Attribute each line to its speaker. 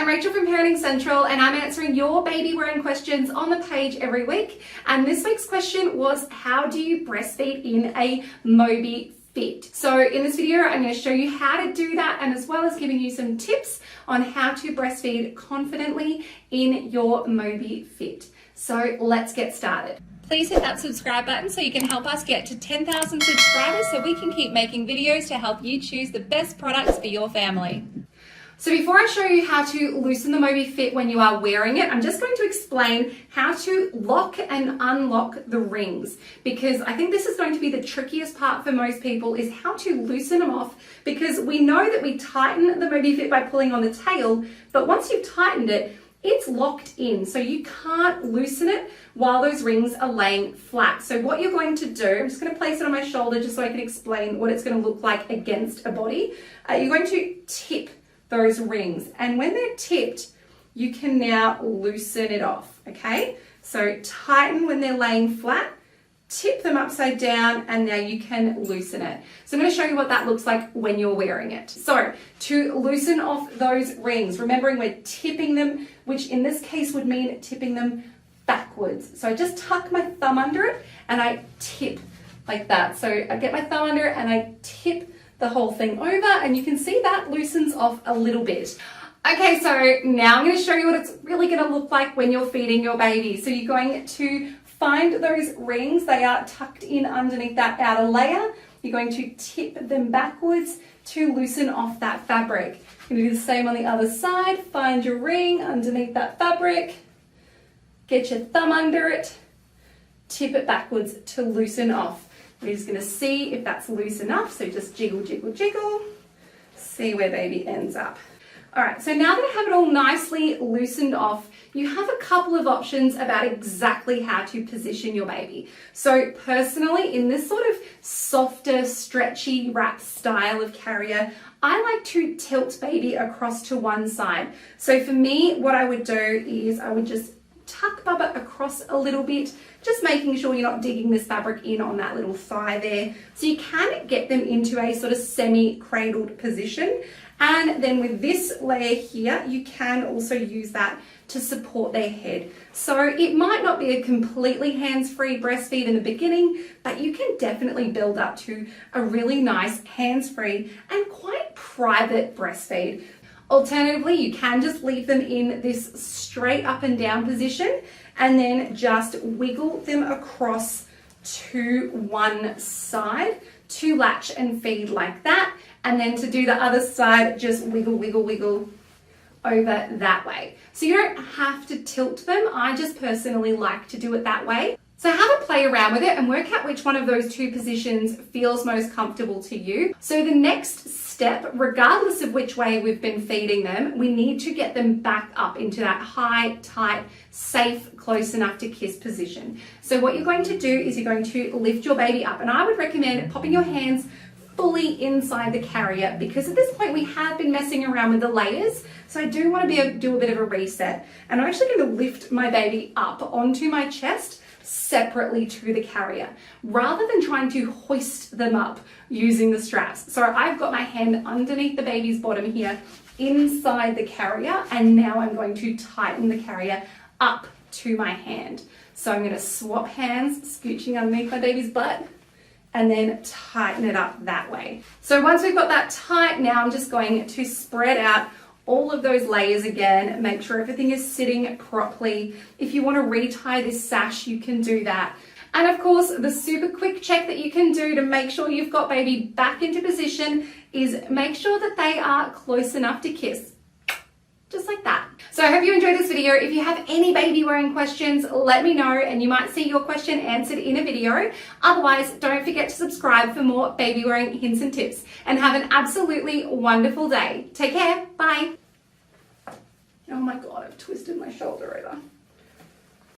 Speaker 1: I'm Rachel from Parenting Central, and I'm answering your baby wearing questions on the page every week. And this week's question was, how do you breastfeed in a Moby Fit? So in this video, I'm going to show you how to do that, and as well as giving you some tips on how to breastfeed confidently in your Moby Fit. So let's get started. Please hit that subscribe button so you can help us get to 10,000 subscribers so we can keep making videos to help you choose the best products for your family. So before I show you how to loosen the Moby Fit when you are wearing it, I'm just going to explain how to lock and unlock the rings, because I think this is going to be the trickiest part for most people, is how to loosen them off, because we know that we tighten the Moby Fit by pulling on the tail, but once you've tightened it, it's locked in, so you can't loosen it while those rings are laying flat. So what you're going to do, I'm just going to place it on my shoulder just so I can explain what it's going to look like against a body. You're going to tip those rings, and when they're tipped, you can now loosen it off, okay? So tighten when they're laying flat, tip them upside down, and now you can loosen it. So I'm going to show you what that looks like when you're wearing it. So to loosen off those rings, remembering we're tipping them, which in this case would mean tipping them backwards. So I just tuck my thumb under it and I tip like that. So I get my thumb under it and I tip the whole thing over, and you can see that loosens off a little bit. Okay, so now I'm going to show you what it's really going to look like when you're feeding your baby. So you're going to find those rings. They are tucked in underneath that outer layer. You're going to tip them backwards to loosen off that fabric. You're going to do the same on the other side. Find your ring underneath that fabric. Get your thumb under it. Tip it backwards to loosen off. We're just going to see if that's loose enough. So just jiggle, jiggle, jiggle. See where baby ends up. All right, so now that I have it all nicely loosened off, you have a couple of options about exactly how to position your baby. So personally, in this sort of softer, stretchy wrap style of carrier, I like to tilt baby across to one side. So for me, what I would do is I would just tuck Bubba across a little bit, just making sure you're not digging this fabric in on that little thigh there. So you can get them into a sort of semi-cradled position. And then with this layer here, you can also use that to support their head. So it might not be a completely hands-free breastfeed in the beginning, but you can definitely build up to a really nice hands-free and quite private breastfeed. Alternatively, you can just leave them in this straight up and down position and then just wiggle them across to one side to latch and feed like that. And then to do the other side, just wiggle, wiggle, wiggle over that way. So you don't have to tilt them. I just personally like to do it that way. So have a play around with it and work out which one of those two positions feels most comfortable to you. So the next step, regardless of which way we've been feeding them, we need to get them back up into that high, tight, safe, close enough to kiss position. So what you're going to do is you're going to lift your baby up, and I would recommend popping your hands fully inside the carrier, because at this point we have been messing around with the layers. So I do want to be able to do a bit of a reset, and I'm actually going to lift my baby up onto my chest separately to the carrier, rather than trying to hoist them up using the straps. So I've got my hand underneath the baby's bottom here inside the carrier, and now I'm going to tighten the carrier up to my hand. So I'm going to swap hands, scooching underneath my baby's butt, and then tighten it up that way. So once we've got that tight, now I'm just going to spread out all of those layers again, make sure everything is sitting properly. If you want to retie this sash, you can do that. And of course, the super quick check that you can do to make sure you've got baby back into position is make sure that they are close enough to kiss. Just like that. So I hope you enjoyed this video. If you have any baby wearing questions, let me know, and you might see your question answered in a video. Otherwise, don't forget to subscribe for more baby wearing hints and tips, and have an absolutely wonderful day. Take care. Bye. Oh my God, I've twisted my shoulder over.